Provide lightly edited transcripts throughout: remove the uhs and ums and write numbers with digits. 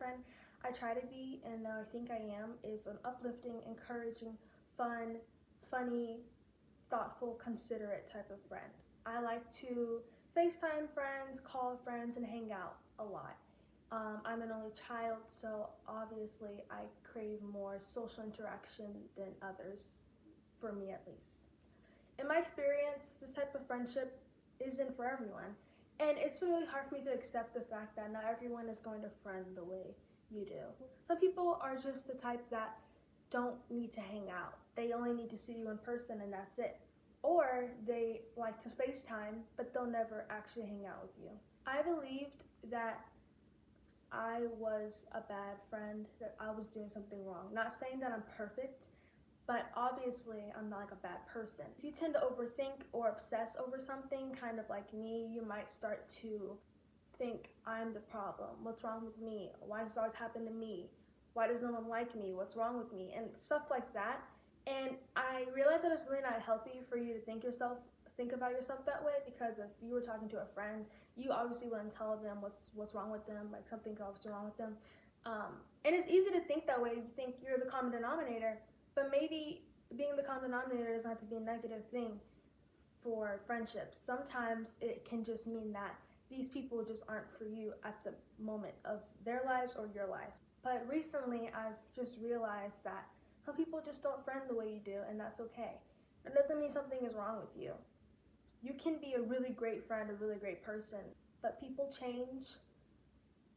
friend I try to be, and I think I am, is an uplifting, encouraging, fun, funny, thoughtful, considerate type of friend. I like to FaceTime friends, call friends, and hang out a lot. I'm an only child, so obviously I crave more social interaction than others, for me at least. In my experience, this type of friendship isn't for everyone. And it's been really hard for me to accept the fact that not everyone is going to friend the way you do. Some people are just the type that don't need to hang out. They only need to see you in person and that's it. Or they like to FaceTime, but they'll never actually hang out with you. I believed that I was a bad friend, that I was doing something wrong. Not saying that I'm perfect, but obviously I'm not like a bad person. If you tend to overthink or obsess over something, kind of like me, you might start to think I'm the problem. What's wrong with me? Why does it always happen to me? Why does no one like me? What's wrong with me? And stuff like that. And I realized that it's really not healthy for you to think about yourself that way, because if you were talking to a friend, you obviously wouldn't tell them what's wrong with them, like something's obviously wrong with them. And it's easy to think that way. You think you're the common denominator, but maybe being the common denominator doesn't have to be a negative thing for friendships. Sometimes it can just mean that these people just aren't for you at the moment of their lives or your life. But recently, I've just realized that some people just don't friend the way you do, and that's okay. It doesn't mean something is wrong with you. You can be a really great friend, a really great person, but people change,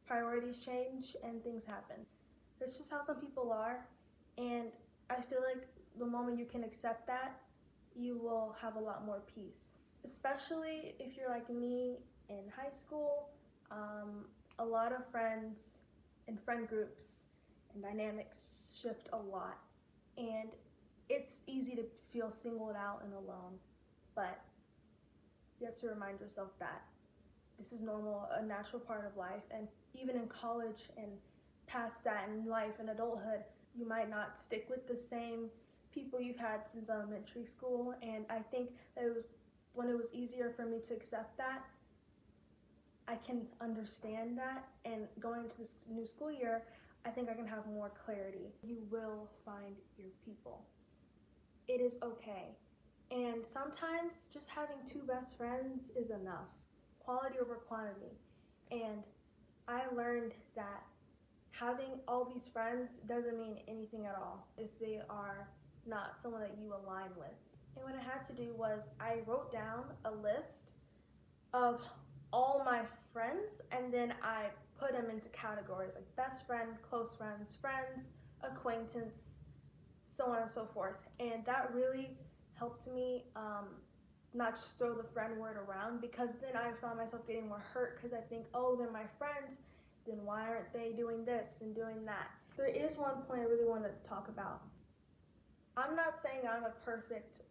priorities change, and things happen. That's just how some people are, and I feel like the moment you can accept that, you will have a lot more peace. Especially if you're like me in high school, a lot of friends and friend groups and dynamics shift a lot, and it's easy to feel singled out and alone, but you have to remind yourself that this is normal, a natural part of life, and even in college and past that in life and adulthood, you might not stick with the same people you've had since elementary school. And I think that it was when it was easier for me to accept that, I can understand that, and going into this new school year, I think I can have more clarity. You will find your people. It is okay. And sometimes just having two best friends is enough. Quality over quantity. And I learned that having all these friends doesn't mean anything at all if they are not someone that you align with. And what I had to do was I wrote down a list of all my friends, and then I put them into categories like best friend, close friends, friends, acquaintance, so on and so forth. And that really helped me not just throw the friend word around, because then I found myself getting more hurt because I think, oh, they're my friends, then why aren't they doing this and doing that? There is one point I really want to talk about. I'm not saying I'm a perfect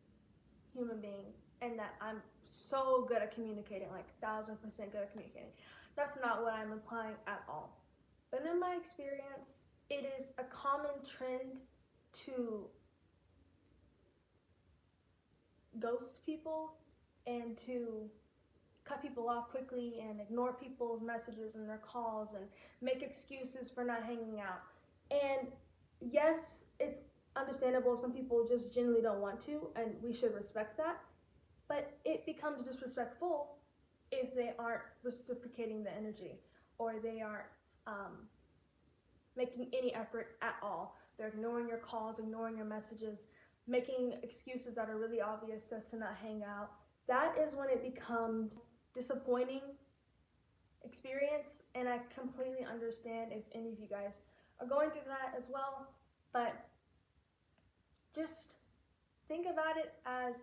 human being and that I'm so good at communicating, like 1,000% good at communicating. That's not what I'm implying at all. But in my experience, it is a common trend to ghost people and to cut people off quickly and ignore people's messages and their calls and make excuses for not hanging out. And yes, it's understandable if some people just genuinely don't want to, and we should respect that. But it becomes disrespectful if they aren't reciprocating the energy, or they aren't making any effort at all. They're ignoring your calls, ignoring your messages, making excuses that are really obvious as to not hang out. That is when it becomes disappointing experience, and I completely understand if any of you guys are going through that as well. But just think about it as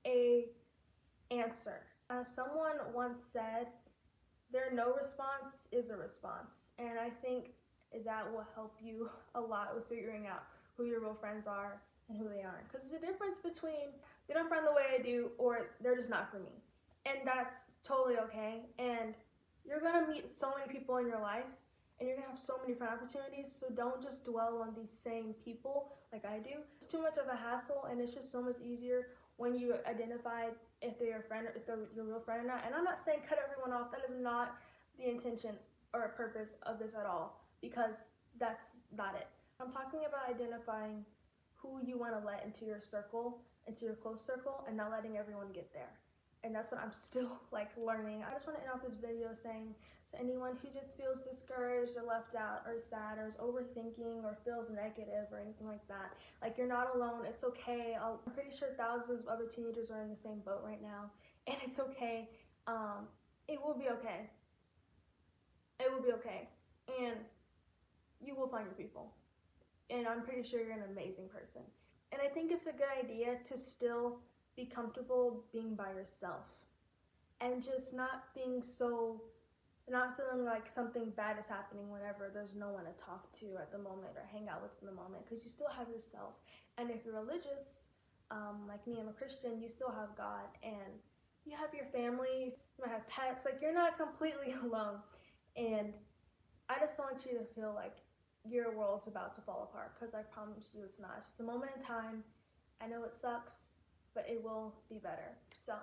a answer. As someone once said, their no response is a response. And I think that will help you a lot with figuring out who your real friends are and who they aren't. Because there's a difference between they don't friend the way I do, or they're just not for me. And that's totally okay. And you're gonna meet so many people in your life, and you're gonna have so many different opportunities. So don't just dwell on these same people like I do. It's too much of a hassle, and it's just so much easier when you identify if they're your friend or if they're your real friend or not. And I'm not saying cut everyone off. That is not the intention or purpose of this at all. because that's not it. I'm talking about identifying who you want to let into your circle, into your close circle, and not letting everyone get there. And that's what I'm still like learning. I just want to end off this video saying to anyone who just feels discouraged or left out or sad or is overthinking or feels negative or anything like that, like, you're not alone. It's okay. I'm pretty sure thousands of other teenagers are in the same boat right now, and it's okay. It will be okay. It will be okay. And you will find your people. And I'm pretty sure you're an amazing person. And I think it's a good idea to still be comfortable being by yourself and just not feeling like something bad is happening whenever there's no one to talk to at the moment or hang out with in the moment, because you still have yourself. And if you're religious, like me, I'm a Christian, you still have God, and you have your family, you might have pets, like, you're not completely alone. And I just want you to feel like your world's about to fall apart, because I promise you it's not. It's just a moment in time. I know it sucks, but it will be better. So